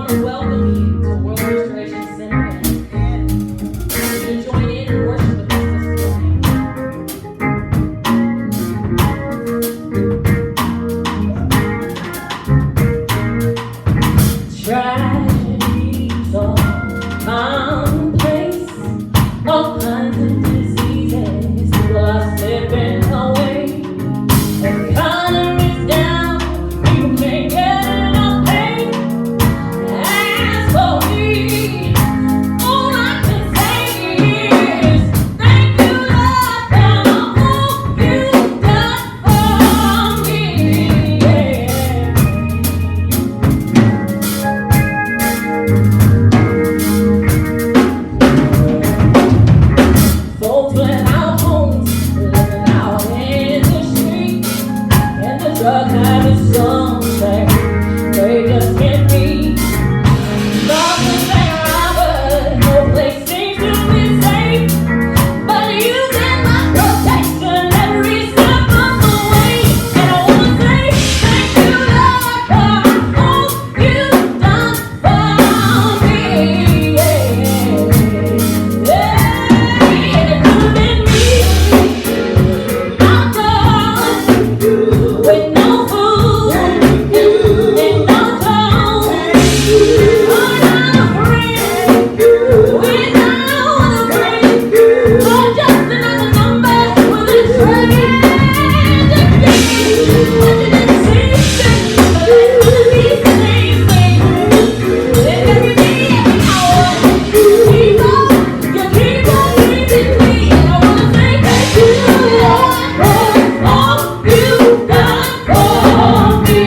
to welcome you to World Restoration Center. Would you join in and worship with us this morning? Tragedies are commonplace. All kinds of diseases. People are slipping away. The economy's down. People can't get enough pay. As for me, all I can say is thank you, Lord, for all you've done for me. Folks without homes, living out in the street, and the drug habits some say they just can't be. Robbers and robbers, no place seems to be safe. But you get my protection every step of the way. And I wanna say thank you, Lord, for all you've done for me. It could have been me, outdoors, with no food and no clothes. Without a friend, without a friend, or just another number with a tragedy. But you didn't see fit to let these things be. And every day, every hour, you keep on keeping me. And I wanna say thank you, Lord, for all you've done for me.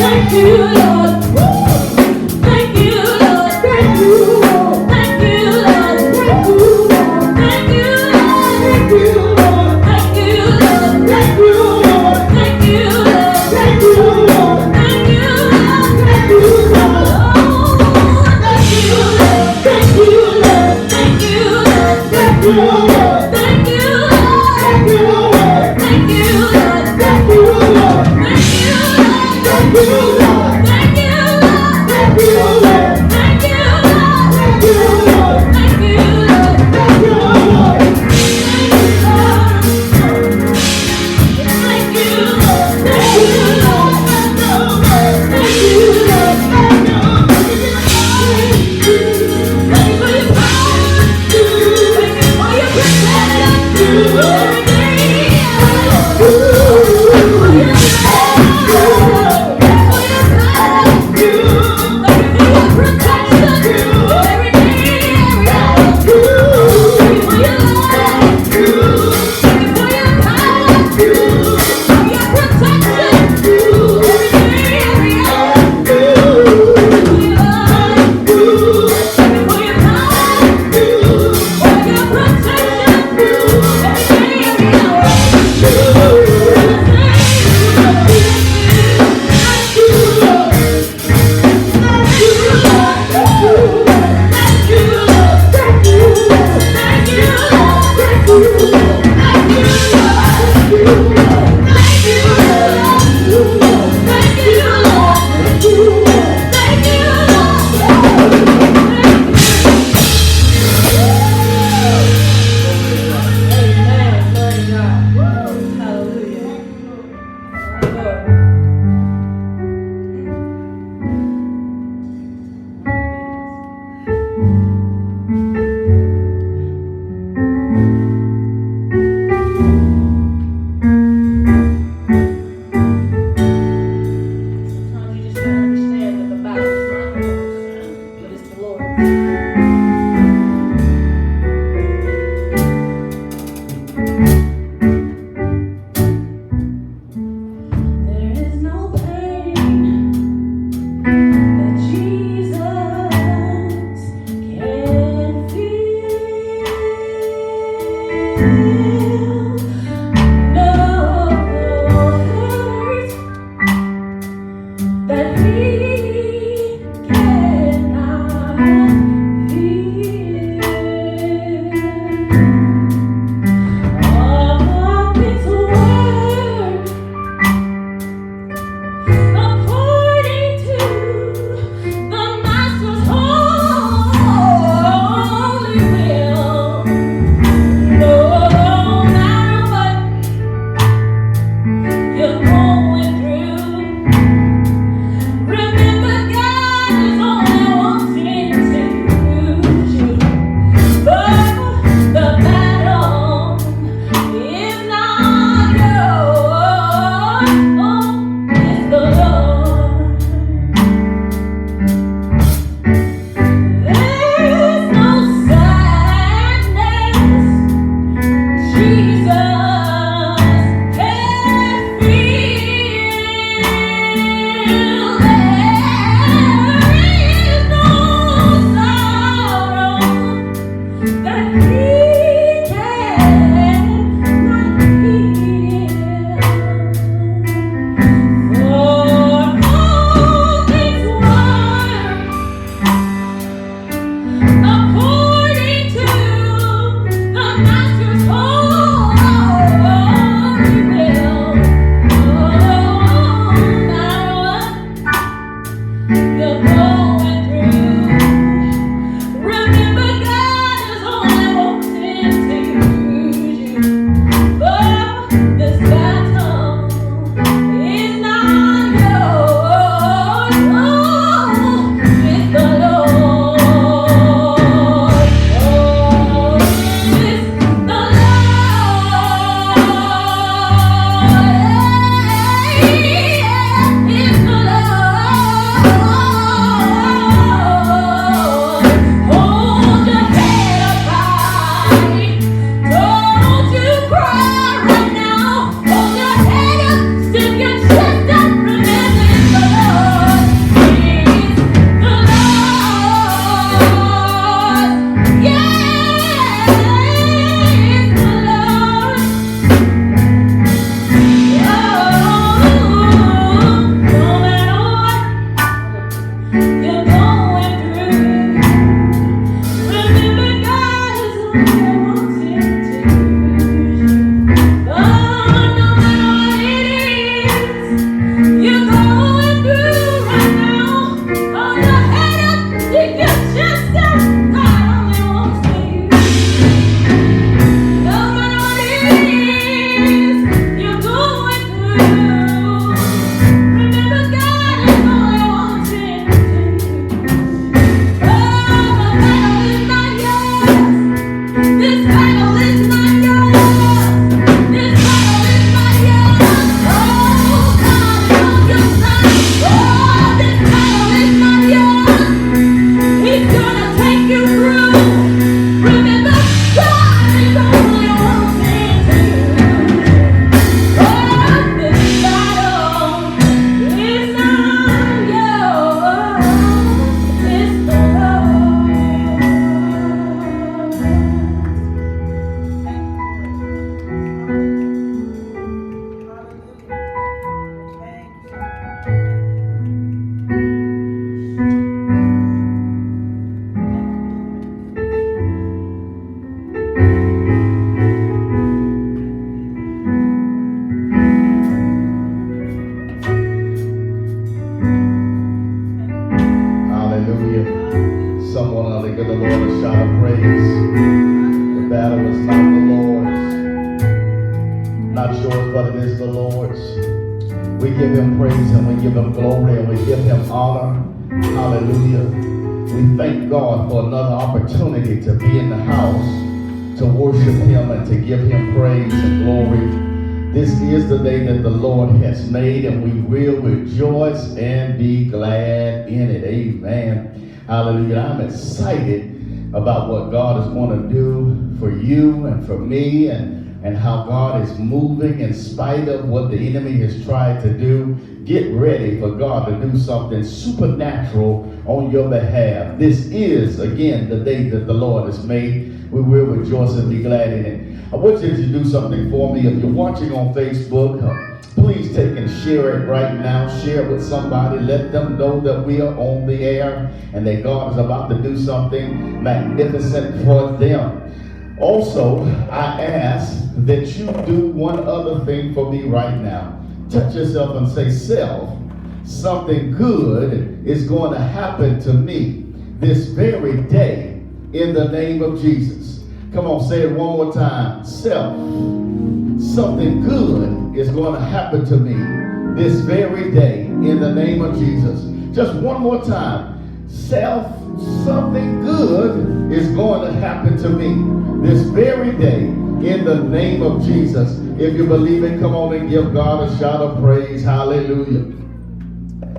Thank you. No Not yours, but it is the Lord's. We give him praise and we give him glory and we give him honor. Hallelujah. We thank God for another opportunity to be in the house, to worship him and to give him praise and glory. This is the day that the Lord has made, and we will rejoice and be glad in it. Amen. Hallelujah. I'm excited about what God is going to do for you and for me, and how God is moving in spite of what the enemy has tried to do. Get ready for God to do something supernatural on your behalf. This is, again, the day that the Lord has made. We will rejoice and be glad in it. I want you to do something for me. If you're watching on Facebook, please take and share it right now. Share it with somebody. Let them know that we are on the air and that God is about to do something magnificent for them. Also, I ask that you do one other thing for me right now. Touch yourself and say, self, something good is going to happen to me this very day in the name of Jesus. Come on, say it one more time. Self, something good is going to happen to me this very day in the name of Jesus. Just one more time. Self, something good is going to happen to me this very day in the name of Jesus. If you believe it, come on and give God a shout of praise. Hallelujah.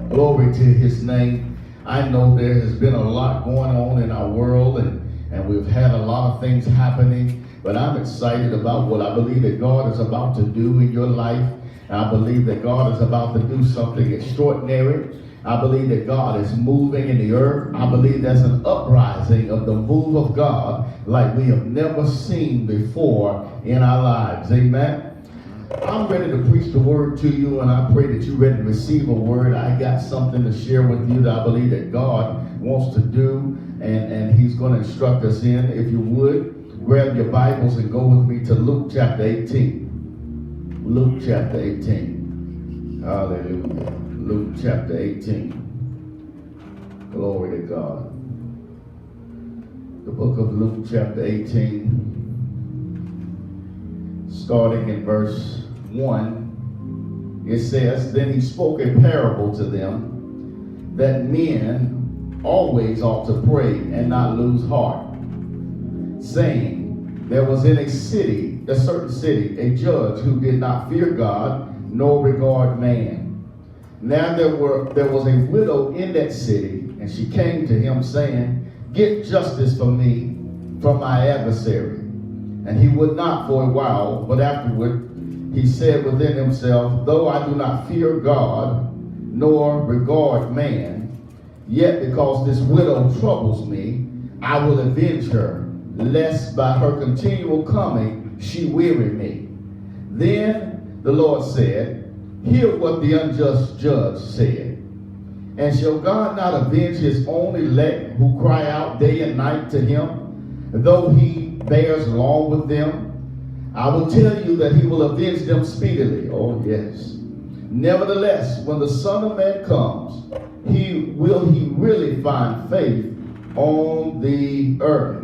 Glory to his name. I know there has been a lot going on in our world, and we've had a lot of things happening, but I'm excited about what I believe that God is about to do in your life. I believe that God is about to do something extraordinary. I believe that God is moving in the earth. I believe there's an uprising of the move of God like we have never seen before in our lives. Amen. I'm ready to preach the word to you, and I pray that you're ready to receive a word. I got something to share with you that I believe that God wants to do, and he's going to instruct us in. If you would, grab your Bibles and go with me to Luke chapter 18. Luke chapter 18. Hallelujah. Luke chapter 18. Glory to God. The book of Luke chapter 18, starting in verse 1, it says, Then he spoke a parable to them, that men always ought to pray and not lose heart, saying, There was in a certain city, a judge who did not fear God, nor regard man. Now there was a widow in that city, and she came to him, saying, Get justice for me from my adversary. And he would not for a while, but afterward he said within himself, Though I do not fear God, nor regard man, yet because this widow troubles me, I will avenge her, lest by her continual coming she weary me. Then the Lord said, Hear what the unjust judge said. And shall God not avenge his own elect who cry out day and night to him, though he bears long with them? I will tell you that he will avenge them speedily. Oh, yes. Nevertheless, when the Son of Man comes, will he really find faith on the earth?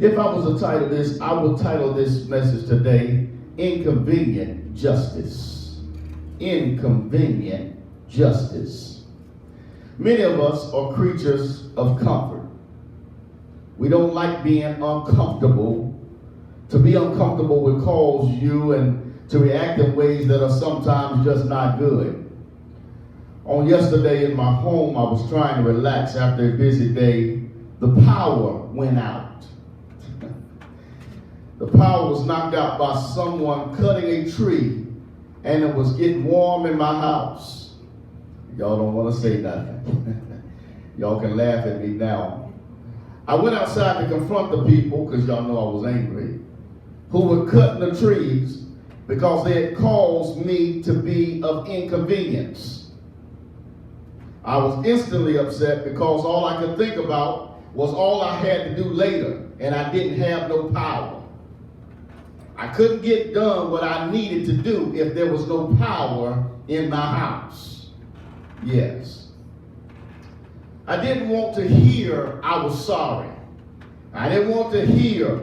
If I was to title this, I would title this message today, Inconvenient Justice. Inconvenient justice. Many of us are creatures of comfort. We don't like being uncomfortable. To be uncomfortable will cause you and to react in ways that are sometimes just not good. On yesterday in my home, I was trying to relax after a busy day. The power went out. The power was knocked out by someone cutting a tree, and it was getting warm in my house. Y'all don't want to say nothing. Y'all can laugh at me now. I went outside to confront the people, because y'all know I was angry, who were cutting the trees because they had caused me to be of inconvenience. I was instantly upset because all I could think about was all I had to do later, and I didn't have no power. I couldn't get done what I needed to do if there was no power in my house. Yes. I didn't want to hear I was sorry. I didn't want to hear,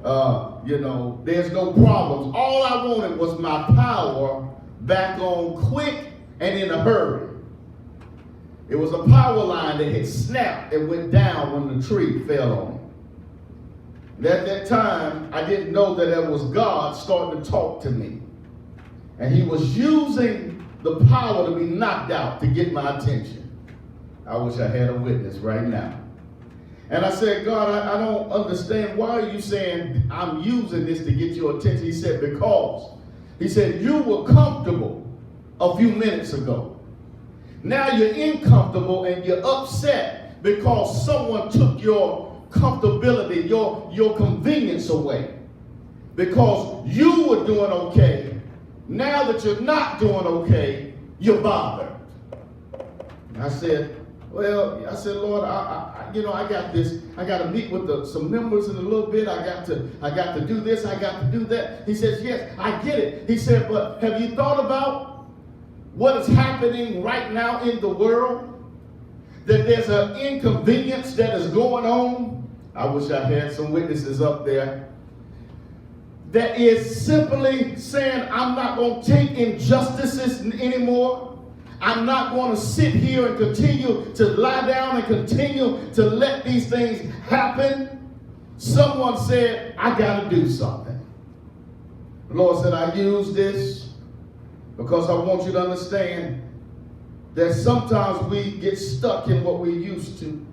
there's no problems. All I wanted was my power back on quick and in a hurry. It was a power line that had snapped and went down when the tree fell on it. And at that time, I didn't know that it was God starting to talk to me. And he was using the power to be knocked out to get my attention. I wish I had a witness right now. And I said, God, I don't understand. Why are you saying I'm using this to get your attention? He said, because. He said, you were comfortable a few minutes ago. Now you're uncomfortable and you're upset because someone took your comfortability, your convenience away. Because you were doing okay. Now that you're not doing okay, you're bothered. And I said, Lord, I got this. I got to meet with some members in a little bit. I got to do this. I got to do that. He says, yes, I get it. He said, but have you thought about what is happening right now in the world? That there's an inconvenience that is going on. I wish I had some witnesses up there. That is simply saying, I'm not going to take injustices anymore. I'm not going to sit here and continue to lie down and continue to let these things happen. Someone said, I got to do something. The Lord said, I use this because I want you to understand that sometimes we get stuck in what we used to.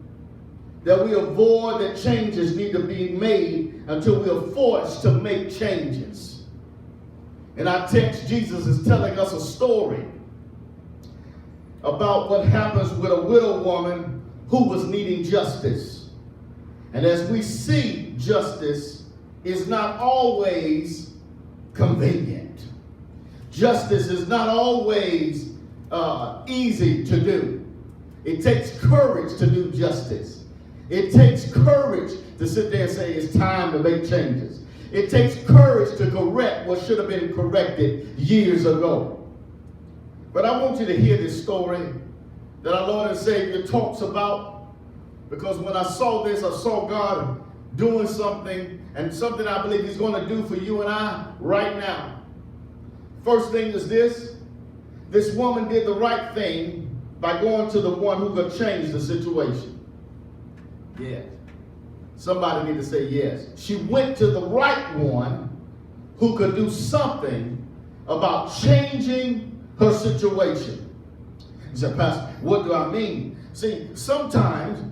That we avoid that changes need to be made until we are forced to make changes. In our text, Jesus is telling us a story about what happens with a widow woman who was needing justice. And as we see, justice is not always convenient. Justice is not always easy to do. It takes courage to do justice. It takes courage to sit there and say it's time to make changes. It takes courage to correct what should have been corrected years ago. But I want you to hear this story that our Lord and Savior talks about, because when I saw this, I saw God doing something, and something I believe he's going to do for you and I right now. First thing is this. This woman did the right thing by going to the one who could change the situation. Yes. Somebody need to say yes. She went to the right one who could do something about changing her situation. You said, Pastor, what do I mean? See, sometimes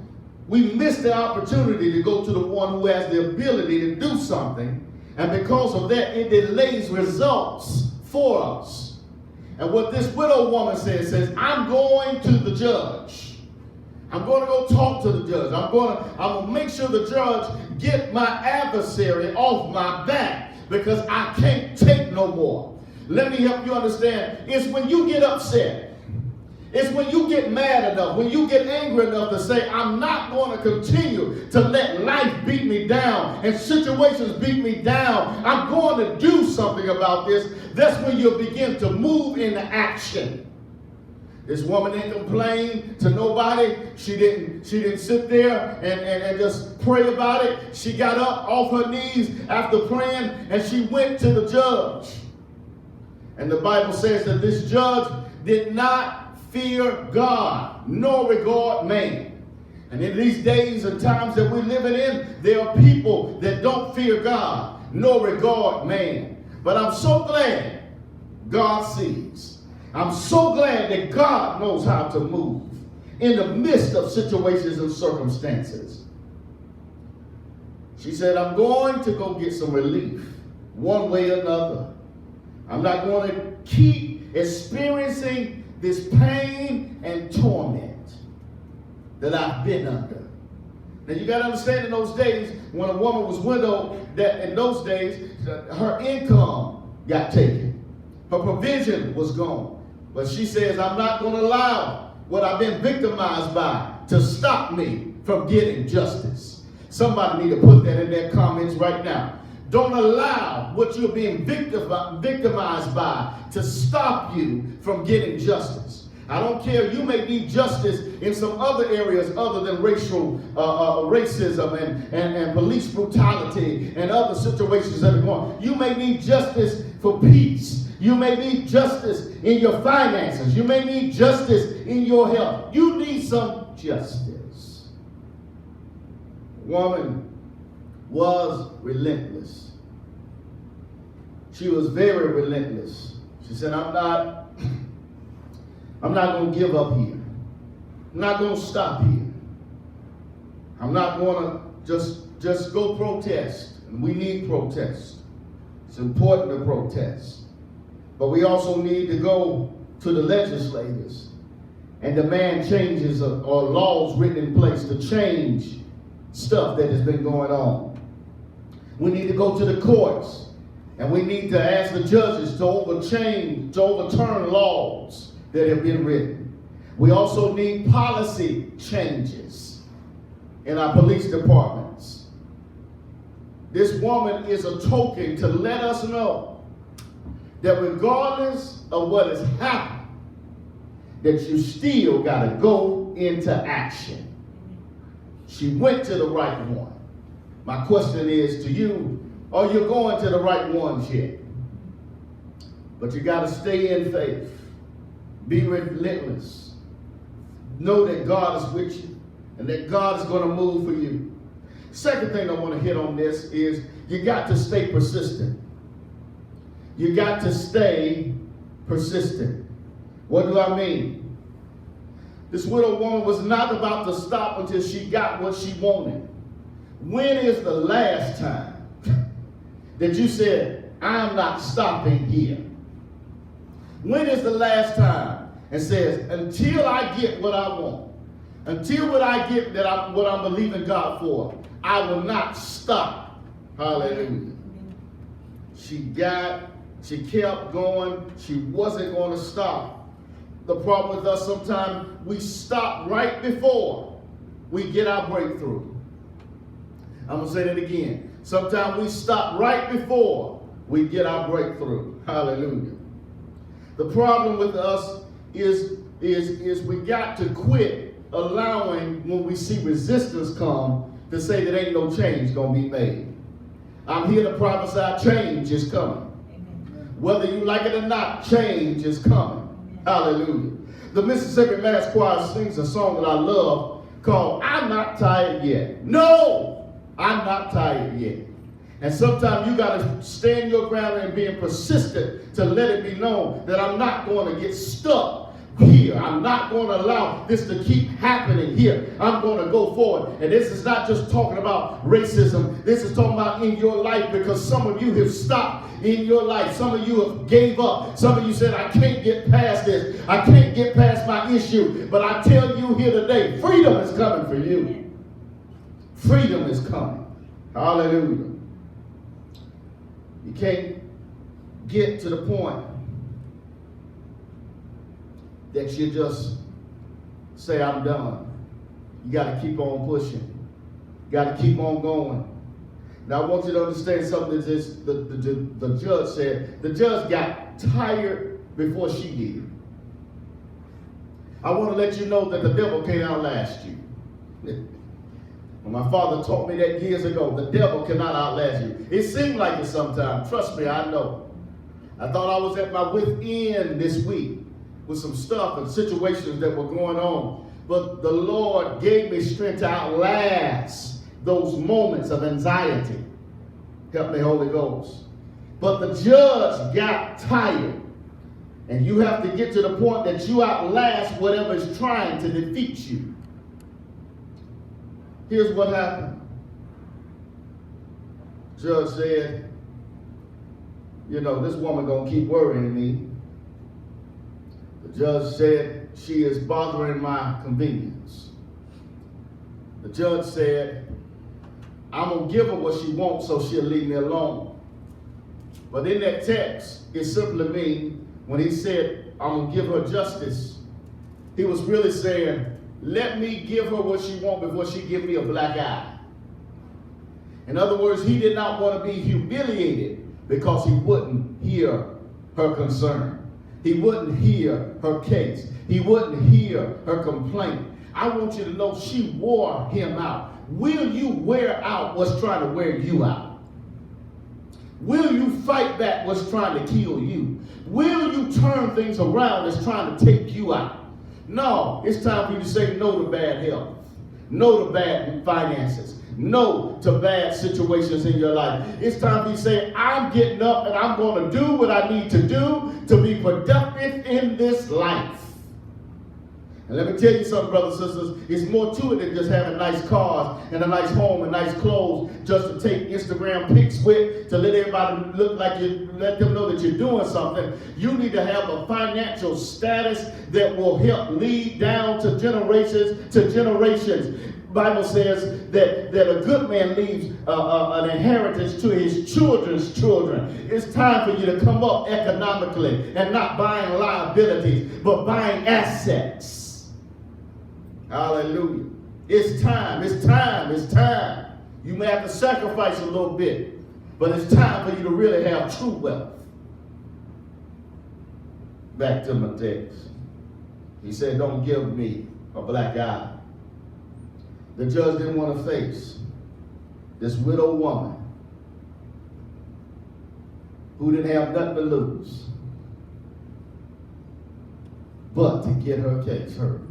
we miss the opportunity to go to the one who has the ability to do something, and because of that, it delays results for us. And what this widow woman says, I'm going to the judge. I'm going to go talk to the judge. I'm going to make sure the judge get my adversary off my back, because I can't take no more. Let me help you understand. It's when you get upset. It's when you get mad enough, when you get angry enough to say, I'm not going to continue to let life beat me down and situations beat me down. I'm going to do something about this. That's when you begin to move into action. This woman didn't complain to nobody. She didn't sit there and just pray about it. She got up off her knees after praying, and she went to the judge. And the Bible says that this judge did not fear God, nor regard man. And in these days and times that we're living in, there are people that don't fear God, nor regard man. But I'm so glad God sees. I'm so glad that God knows how to move in the midst of situations and circumstances. She said, I'm going to go get some relief one way or another. I'm not going to keep experiencing this pain and torment that I've been under. Now you got to understand, in those days, when a woman was widowed, that in those days, her income got taken. Her provision was gone. But she says, I'm not going to allow what I've been victimized by to stop me from getting justice. Somebody need to put that in their comments right now. Don't allow what you're being victimized by to stop you from getting justice. I don't care. You may need justice in some other areas other than racial racism and police brutality and other situations that are going on. You may need justice for peace. You may need justice in your finances. You may need justice in your health. You need some justice. Woman was relentless. She was very relentless. She said, I'm not going to give up here. I'm not going to stop here. I'm not going to just go protest. And we need protest. It's important to protest. But we also need to go to the legislators and demand changes or laws written in place to change stuff that has been going on. We need to go to the courts and we need to ask the judges to overturn laws that have been written. We also need policy changes in our police departments. This woman is a token to let us know that regardless of what has happened, that you still got to go into action. She went to the right one. My question is to you, are you going to the right ones yet? But you got to stay in faith. Be relentless. Know that God is with you and that God is going to move for you. Second thing I want to hit on this is you got to stay persistent. You got to stay persistent. What do I mean? This widow woman was not about to stop until she got what she wanted. When is the last time that you said, I'm not stopping here? When is the last time and says, until I get what I want, until what I get what I'm believing God for, I will not stop. Hallelujah. She kept going. She wasn't going to stop. The problem with us, sometimes we stop right before we get our breakthrough. I'm going to say that again. Sometimes we stop right before we get our breakthrough. Hallelujah. The problem with us is we got to quit allowing, when we see resistance come, to say that ain't no change going to be made. I'm here to prophesy change is coming. Whether you like it or not, change is coming. Hallelujah. The Mississippi Mass Choir sings a song that I love called I'm Not Tired Yet. No, I'm not tired yet. And sometimes you got to stand your ground and being persistent to let it be known that I'm not going to get stuck here. I'm not going to allow this to keep happening here. I'm going to go forward. And this is not just talking about racism. This is talking about in your life, because some of you have stopped in your life. Some of you have gave up. Some of you said, I can't get past this. I can't get past my issue. But I tell you here today, freedom is coming for you. Freedom is coming. Hallelujah. You can't get to the point that you just say, I'm done. You got to keep on pushing. You got to keep on going. Now, I want you to understand something that the judge said. The judge got tired before she did. I want to let you know that the devil can't outlast you. When my father taught me that years ago, the devil cannot outlast you. It seemed like it sometimes. Trust me, I know. I thought I was at my wit's end this week with some stuff and situations that were going on. But the Lord gave me strength to outlast those moments of anxiety. Help me, Holy Ghost. But the judge got tired. And you have to get to the point that you outlast whatever is trying to defeat you. Here's what happened. Judge said, you know, this woman gonna keep worrying me. The judge said, she is bothering my convenience. The judge said, I'm gonna give her what she wants so she'll leave me alone. But in that text, it simply means, when he said, I'm gonna give her justice, he was really saying, let me give her what she wants before she give me a black eye. In other words, he did not want to be humiliated because he wouldn't hear her concern. He wouldn't hear her case. He wouldn't hear her complaint. I want you to know she wore him out. Will you wear out what's trying to wear you out? Will you fight back what's trying to kill you? Will you turn things around that's trying to take you out? No, it's time for you to say no to bad health, no to bad finances, no to bad situations in your life. It's time for you to say, I'm getting up and I'm going to do what I need to do to be productive in this life. And let me tell you something, brothers and sisters, it's more to it than just having nice cars and a nice home and nice clothes just to take Instagram pics with, to let everybody look like you, let them know that you're doing something. You need to have a financial status that will help lead down to generations to generations. Bible says that a good man leaves an inheritance to his children's children. It's time for you to come up economically and not buying liabilities, but buying assets. Hallelujah. It's time, it's time, it's time. You may have to sacrifice a little bit, but it's time for you to really have true wealth. Back to my text. He said, don't give me a black eye. The judge didn't want to face this widow woman who didn't have nothing to lose but to get her case heard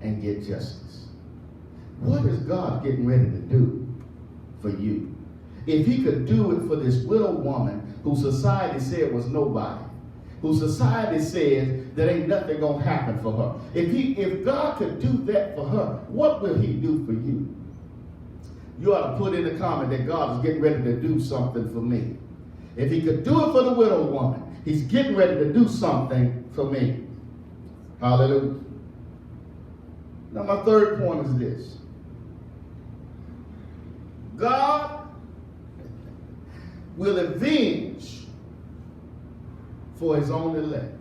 and get justice. What is God getting ready to do for you? If he could do it for this widow woman who society said was nobody, who society says that ain't nothing gonna happen for her. If God could do that for her, what will he do for you? You ought to put in the comment that God is getting ready to do something for me. If he could do it for the widow woman, he's getting ready to do something for me. Hallelujah. Now my third point is this. God will avenge for his own elect.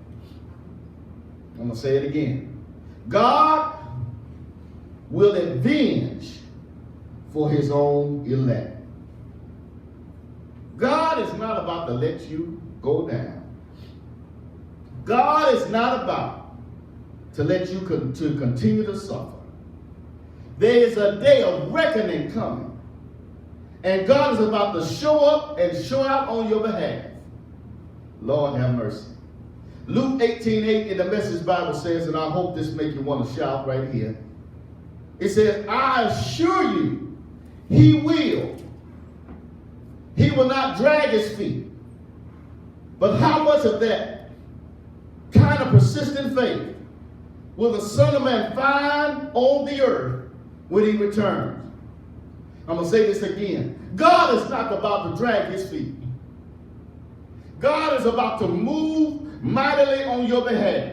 I'm going to say it again. God will avenge for his own elect. God is not about to let you go down. God is not about to let you to continue to suffer. There is a day of reckoning coming. And God is about to show up and show out on your behalf. Lord have mercy. Luke 18:8 in the Message Bible says, and I hope this makes you want to shout right here. It says, I assure you, he will. He will not drag his feet. But how much of that kind of persistent faith will the Son of Man find on the earth when he returns? I'm going to say this again. God is not about to drag his feet. God is about to move mightily on your behalf.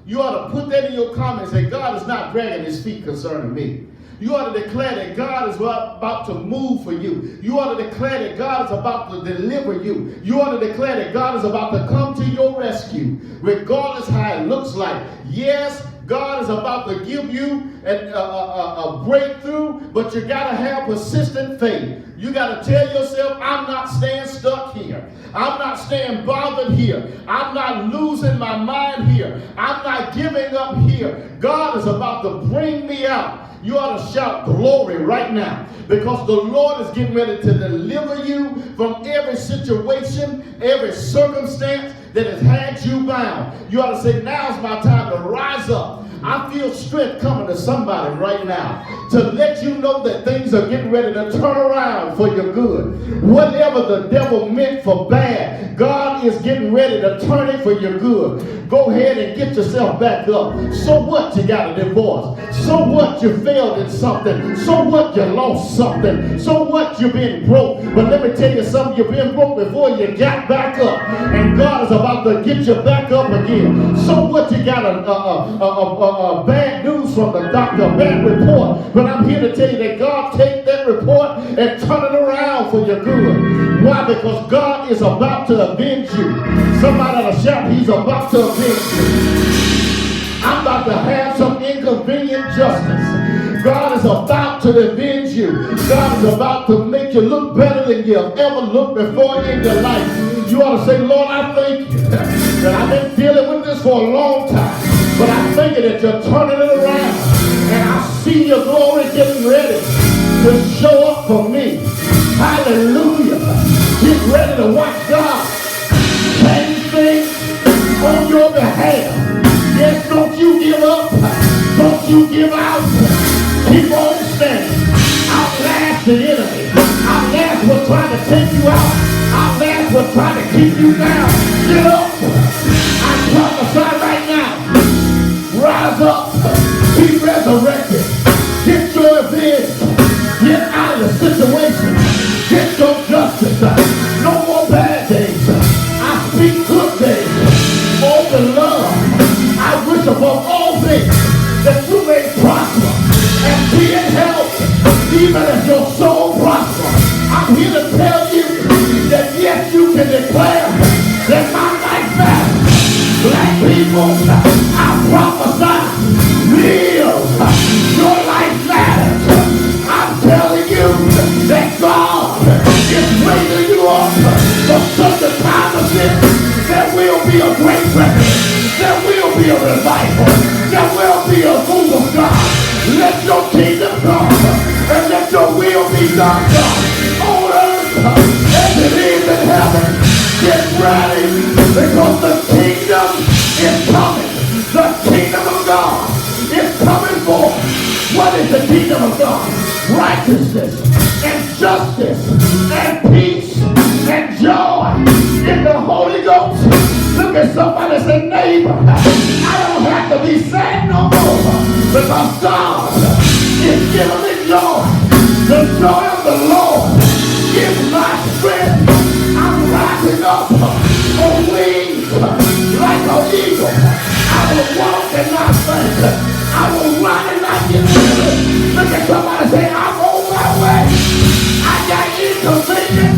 You ought to put that in your comments that God is not dragging his feet concerning me. You ought to declare that God is about to move for you. You ought to declare that God is about to deliver you. You ought to declare that God is about to come to your rescue, regardless how it looks like. Yes, God is about to give you a breakthrough, but you got to have persistent faith. You got to tell yourself, I'm not staying stuck here. I'm not staying bothered here. I'm not losing my mind here. I'm not giving up here. God is about to bring me out. You ought to shout glory right now, because the Lord is getting ready to deliver you from every situation, every circumstance that has had you bound. You ought to say, now's my time to rise up. I feel strength coming to somebody right now to let you know that things are getting ready to turn around for your good. Whatever the devil meant for bad, God is getting ready to turn it for your good. Go ahead and get yourself back up. So what, you got a divorce? So what, you failed in something? So what, you lost something? So what, you've been broke? But let me tell you something, you've been broke before you got back up. And God is about to get you back up again. So what, you got a bad news from the doctor, a bad report. But I'm here to tell you that God take that report and turn it around for your good. Why? Because God is about to avenge you. Somebody ought to shout, he's about to avenge you. I'm about to have some inconvenient justice. God is about to avenge you. God is about to make you look better than you've ever looked before in your life. You ought to say, Lord, I thank you that I've been dealing with this for a long time. But I thank you that you're turning it around. And I see your glory getting ready to show up for me. Hallelujah. Get ready to watch God change things on your behalf. Yes, don't you give up. Don't you give out. Keep on standing. Outlast the enemy. Outlast what's trying to take you out. Outlast what's trying to keep you down. Get up. I prophesy right now. Rise up. Be resurrected. Get your revenge. Get out of the situation. Get your justice. No more bad days. I speak good days. All the love. I wish above all things that you may prosper and be in health, even as your soul prosper. I'm here to tell you that yes, you can declare that my life matters. Black people, I prophesy, live. Your life matters. I'm telling you that God is raising you up for such a time as this. There will be a great reckoning. There will be a revival. There will be a move of God. Let your kingdom come and let your will be done, God, on earth as it is in heaven. Get ready because the kingdom is coming. The kingdom of God is coming forth. What is the kingdom of God? Righteousness and justice and peace and joy in the Holy Ghost. Look at somebody and say, neighbor, I don't have to be sad no more because God is giving me joy. The joy of the Lord is my strength. I'm rising up on wings like an eagle. I will walk and not faint. I will run and not get weary. Look at somebody and say, I'm on my way. I got inconvenient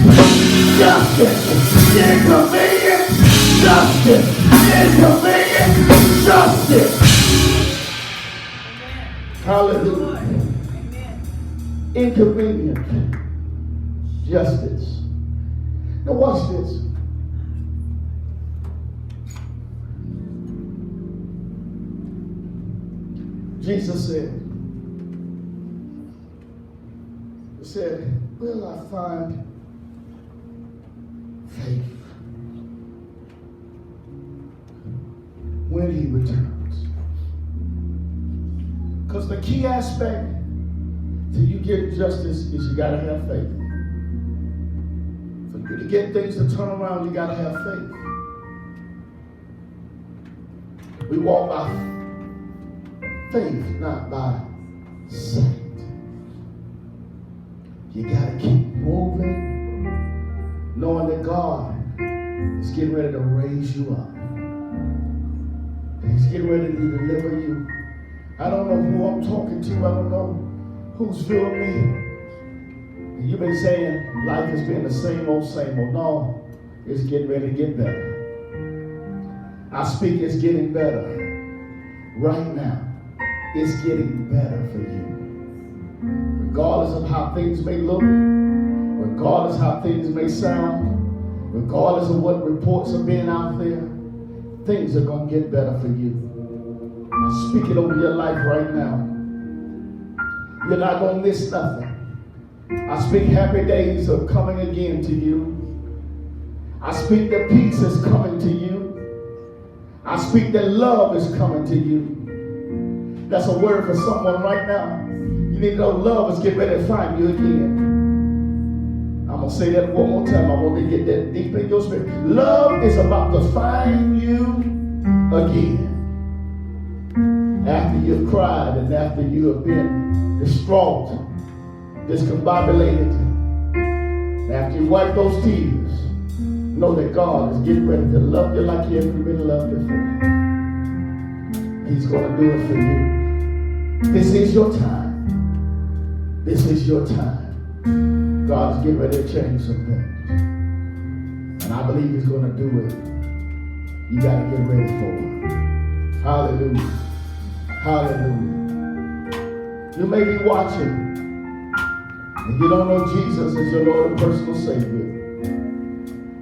justice. Inconvenient justice. Inconvenient justice. Hallelujah. Inconvenient justice. Now watch this. Jesus said, will I find faith when he returns? Because the key aspect till you get justice is you got to have faith. For you to get things to turn around, you got to have faith. We walk by faith, not by sight. You got to keep moving, knowing that God is getting ready to raise you up. And he's getting ready to deliver you. I don't know who I'm talking to. I don't know who's feeling me. And you've been saying life has been the same old, same old. No, it's getting ready to get better. I speak it's getting better. Right now, it's getting better for you. Regardless of how things may look, regardless of how things may sound, regardless of what reports are being out there, things are going to get better for you. I speak it over your life right now. You're not going to miss nothing. I speak happy days are coming again to you. I speak that peace is coming to you. I speak that love is coming to you. That's a word for someone right now. You need to know love is getting ready to find you again. I'm going to say that one more time. I want to get that deep in your spirit. Love is about to find you again. After you've cried and after you have been distraught, discombobulated, and after you wipe those tears, know that God is getting ready to love you like you ever been loved before. He's going to do it for you. This is your time. This is your time. God is getting ready to change some things. And I believe he's going to do it. You got to get ready for it. Hallelujah. Hallelujah. You may be watching and you don't know Jesus as your Lord and personal Savior.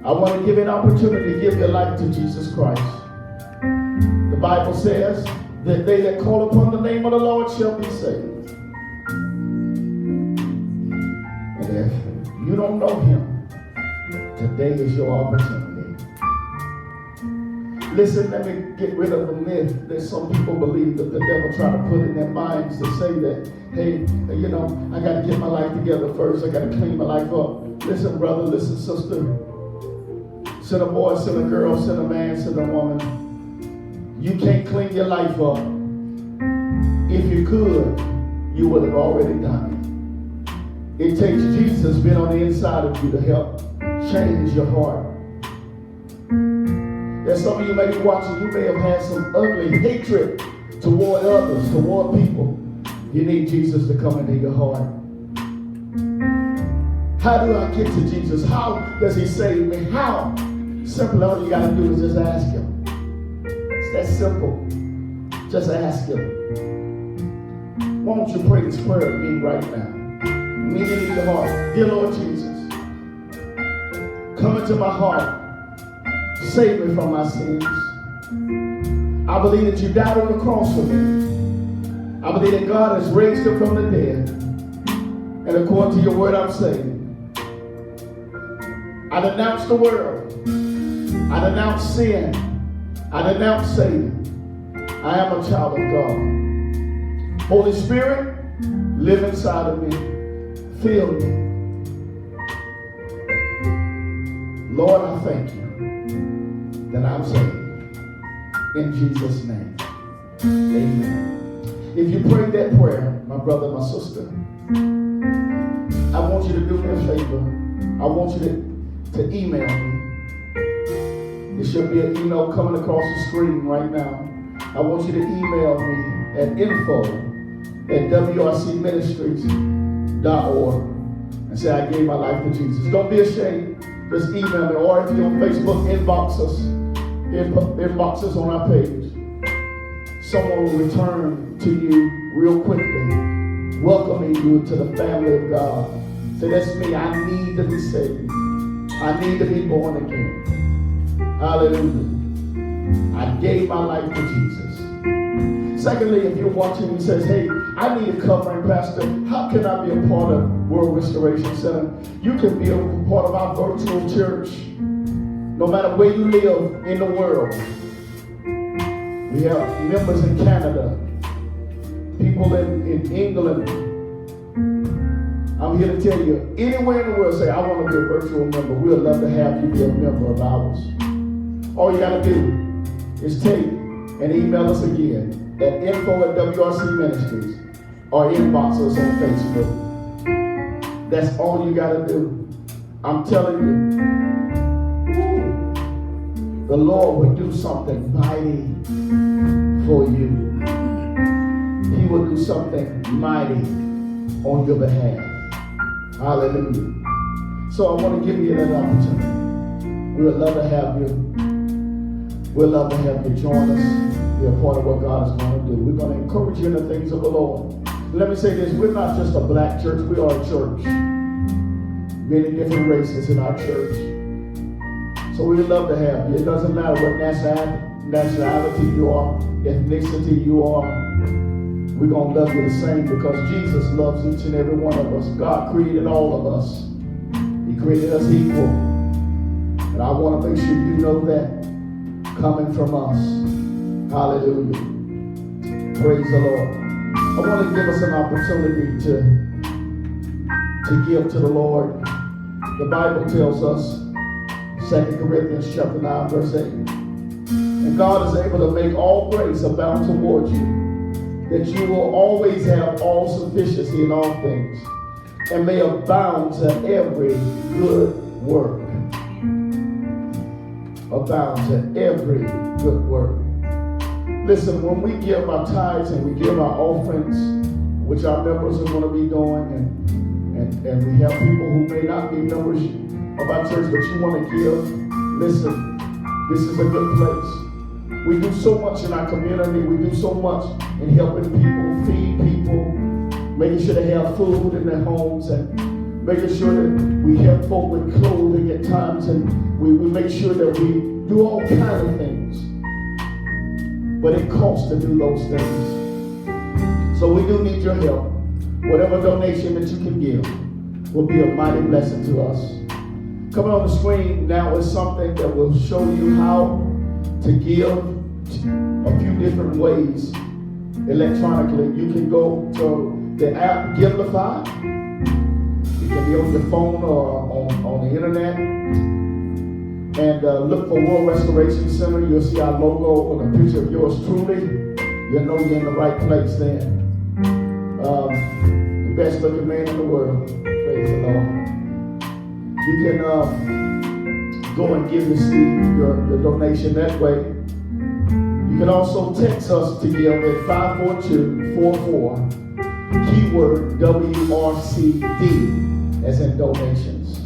I I want to give you an opportunity to give your life to Jesus Christ. The Bible says that they that call upon the name of the Lord shall be saved. And if you don't know him, today is your opportunity. Listen, let me get rid of the myth that some people believe that the devil try to put in their minds to say that, hey, you know, I got to get my life together first. I got to clean my life up. Listen, brother, listen, sister. Send a boy, send a girl, send a man, send a woman. You can't clean your life up. If you could, you would have already done it. It takes Jesus being on the inside of you to help change your heart. There's some of you may be watching, you may have had some ugly hatred toward others, toward people. You need Jesus to come into your heart. How do I get to Jesus? How does he save me? How? Simply, all you got to do is just ask him. It's that simple. Just ask him. Why don't you pray this prayer with me right now? Mean it in your heart. Dear Lord Jesus, come into my heart. Save me from my sins. I believe that you died on the cross for me. I believe that God has raised him from the dead. And according to your word, I'm saved. I denounce the world. I denounce sin. I denounce Satan. I am a child of God. Holy Spirit, live inside of me. Fill me. Lord, I thank you that I'm saved. In Jesus' name. Amen. If you prayed that prayer, my brother, my sister, I want you to do me a favor. I want you to email me. There should be an email coming across the screen right now. I want you to email me at info@wrcministries.org and say, I gave my life to Jesus. Don't be ashamed. Just email me. Or if you're on Facebook, inbox us on our page. Someone will return to you real quickly, welcoming you to the family of God. Say, that's me. I need to be saved. I need to be born again. Hallelujah. I gave my life to Jesus. Secondly, if you're watching and says, hey, I need a covering, Pastor. How can I be a part of World Restoration Center? You can be a part of our virtual church. No matter where you live in the world. We have members in Canada, people in England. I'm here to tell you, anywhere in the world, say, I want to be a virtual member. We'd love to have you be a member of ours. All you got to do is take and email us again at info@WRCministries or inbox us on Facebook. That's all you got to do. I'm telling you, the Lord will do something mighty for you. He will do something mighty on your behalf. Hallelujah. So I want to give you that opportunity. We would love to have you. We'd love to have you join us, be a part of what God is going to do. We're going to encourage you in the things of the Lord. Let me say this, we're not just a black church, we are a church. Many different races in our church. So we would love to have you. It doesn't matter what nationality you are, ethnicity you are. We're going to love you the same because Jesus loves each and every one of us. God created all of us. He created us equal. And I want to make sure you know that coming from us. Hallelujah. Praise the Lord. I want to give us an opportunity to give to the Lord. The Bible tells us, 2 Corinthians chapter 9, verse 8. And God is able to make all grace abound towards you, that you will always have all sufficiency in all things, and may abound to every good work. Abound to every good work. Listen, when we give our tithes and we give our offerings, which our members are going to be doing, and we have people who may not be members of our church, but you want to give, listen, this is a good place. We do so much in our community. We do so much in helping people, feed people, making sure they have food in their homes, and making sure that we help folk with clothing at times, and we make sure that we do all kinds of things. But it costs to do those things. So we do need your help. Whatever donation that you can give will be a mighty blessing to us. Coming on the screen now is something that will show you how to give a few different ways electronically. You can go to the app Givelify. You can be on your phone or on the internet and look for World Restoration Center. You'll see our logo and a picture of yours truly. You'll know you're in the right place then. The best looking man in the world. Praise the Lord. You can go and give your donation that way. You can also text us to give at 54244, keyword WRCD, as in donations.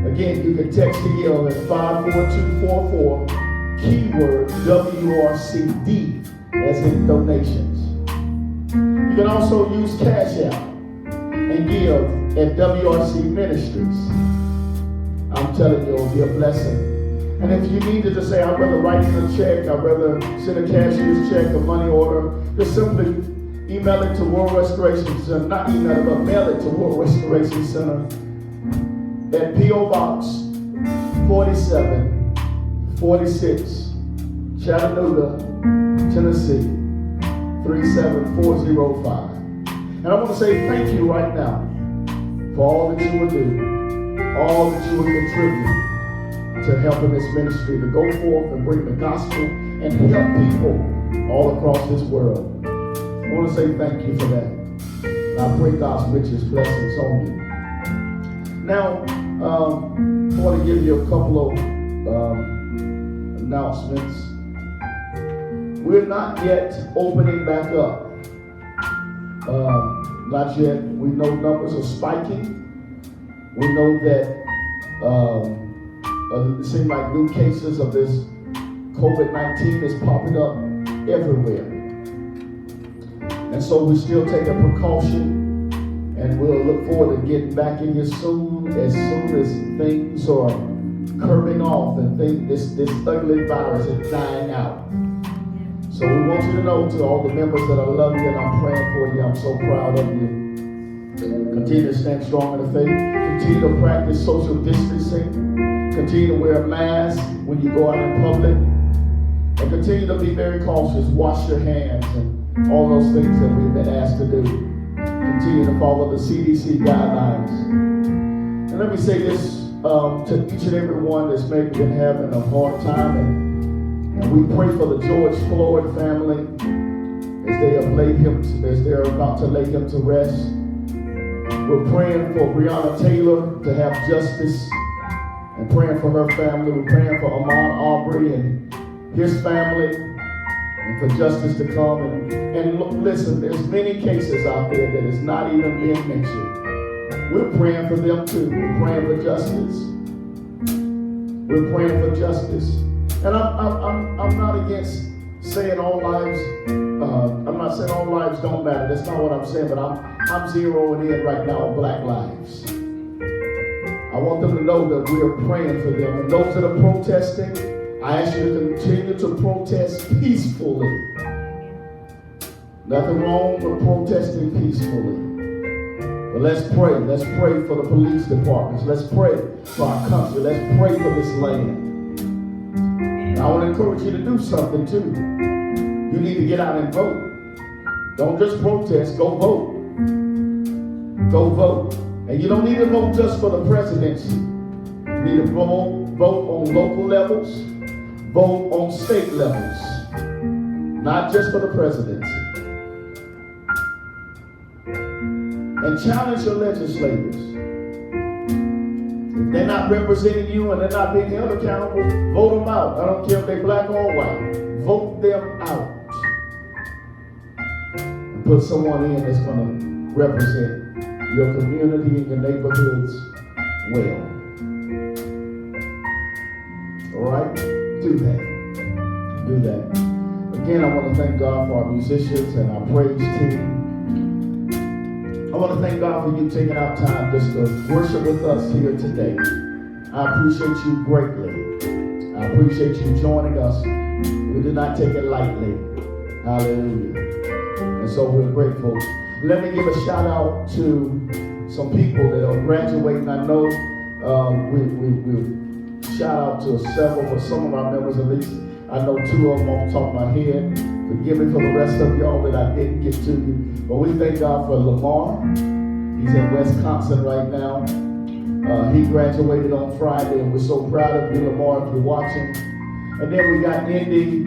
Again, you can text to give at 54244, keyword WRCD, as in donations. You can also use Cash App and give at WRC Ministries. I'm telling you, it'll be a blessing. And if you needed to say, I'd rather write in a check, I'd rather send a cashier's check, a money order, just simply email it to World Restoration Center. Not email it, but mail it to World Restoration Center at P.O. Box 4746, Chattanooga, Tennessee 37405. And I want to say thank you right now for all that you will do, all that you will contribute to helping this ministry to go forth and bring the gospel and help people all across this world. I want to say thank you for that. And I pray God's richest blessings on you. Now, I want to give you a couple of announcements. We're not yet opening back up. Not yet. We know numbers are spiking. We know that it seems like new cases of this COVID-19 is popping up everywhere. And so we still take a precaution, and we'll look forward to getting back in here soon as things are curving off and this ugly virus is dying out. So we want you to know, to all the members that I love you and I'm praying for you, I'm so proud of you. Continue to stand strong in the faith. Continue to practice social distancing. Continue to wear a mask when you go out in public. And continue to be very cautious. Wash your hands and all those things that we've been asked to do. Continue to follow the CDC guidelines. And let me say this to each and every one that's maybe been having a hard time. And we pray for the George Floyd family as they're about to lay him to rest. We're praying for Breonna Taylor to have justice and praying for her family. We're praying for Ahmaud Arbery and his family and for justice to come. And look, listen, there's many cases out there that is not even being mentioned. We're praying for them too. We're praying for justice. We're praying for justice. And I'm not against saying all lives, I'm not saying all lives don't matter. That's not what I'm saying, but I'm zeroing in right now on black lives. I want them to know that we are praying for them. And those that are protesting, I ask you to continue to protest peacefully. Nothing wrong with protesting peacefully. But let's pray. Let's pray for the police departments. Let's pray for our country. Let's pray for this land. I want to encourage you to do something too. You need to get out and vote. Don't just protest, go vote. Go vote. And you don't need to vote just for the presidency. You need to vote on local levels, vote on state levels, not just for the presidency. And challenge your legislators. If they're not representing you and they're not being held accountable, vote them out. I don't care if they're black or white. Vote them out. And put someone in that's going to represent your community and your neighborhoods well. All right? Do that. Do that. Again, I want to thank God for our musicians and our praise team. I want to thank God for you taking out time just to worship with us here today. I appreciate you greatly. I appreciate you joining us. We do not take it lightly. Hallelujah. And so we're grateful. Let me give a shout out to some people that are graduating. I know we shout out to several, for some of our members at least. I know 2 of them off the top of my head. Forgive me for the rest of y'all that I didn't get to you. But we thank God for Lamar. He's in Wisconsin right now. He graduated on Friday, and we're so proud of you, Lamar, if you're watching. And then we got Indy,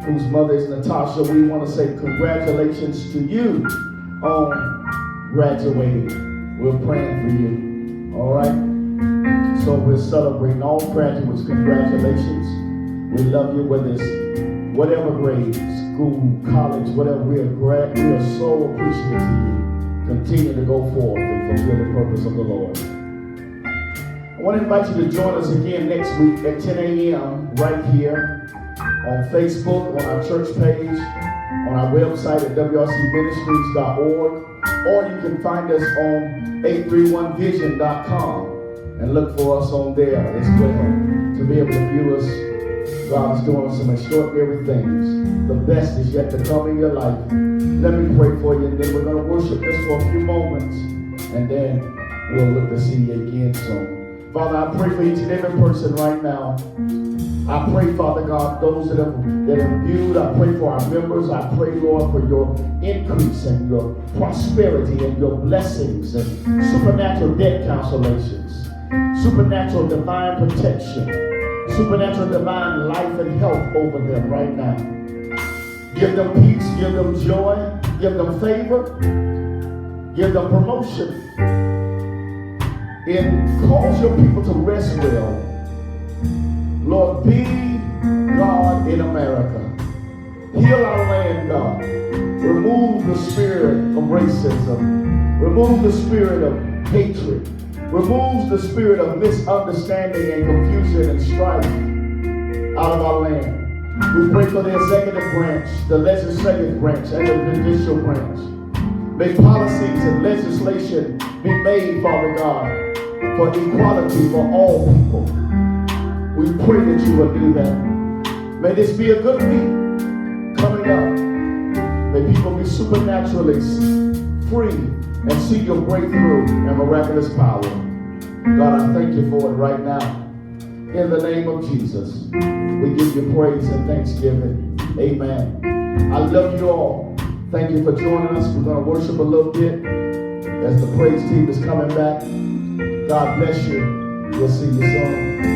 whose mother is Natasha. We want to say congratulations to you on graduating. We're praying for you. All right? So we're celebrating all graduates. Congratulations. We love you, whether it's whatever grade, school, college, whatever. We are so appreciative to you. Continue to go forth and fulfill the purpose of the Lord. I want to invite you to join us again next week at 10 a.m. right here on Facebook, on our church page, on our website at wrcministries.org, or you can find us on 831vision.com and look for us on there as well to be able to view us. God is doing some extraordinary things. The best is yet to come in your life. Let me pray for you, and then we're going to worship just for a few moments, and then we'll look to see you again soon. Father, I pray for each and every person right now. I pray, Father God, those that have viewed. I pray for our members. I pray, Lord, for your increase and your prosperity and your blessings and supernatural debt cancellations, supernatural divine protection, supernatural divine life and health over them right now. Give them peace, give them joy, give them favor, give them promotion. And cause your people to rest well. Lord, be God in America. Heal our land, God. Remove the spirit of racism. Remove the spirit of hatred. Remove the spirit of misunderstanding and confusion and strife out of our land. We pray for the executive branch, the legislative branch, and the judicial branch. May policies and legislation be made, Father God, for equality for all people. We pray that you will do that. May this be a good week coming up. May people be supernaturally free and see your breakthrough and miraculous power. God, I thank you for it right now. In the name of Jesus, we give you praise and thanksgiving. Amen. I love you all. Thank you for joining us. We're going to worship a little bit as the praise team is coming back. God bless you. We'll see you soon.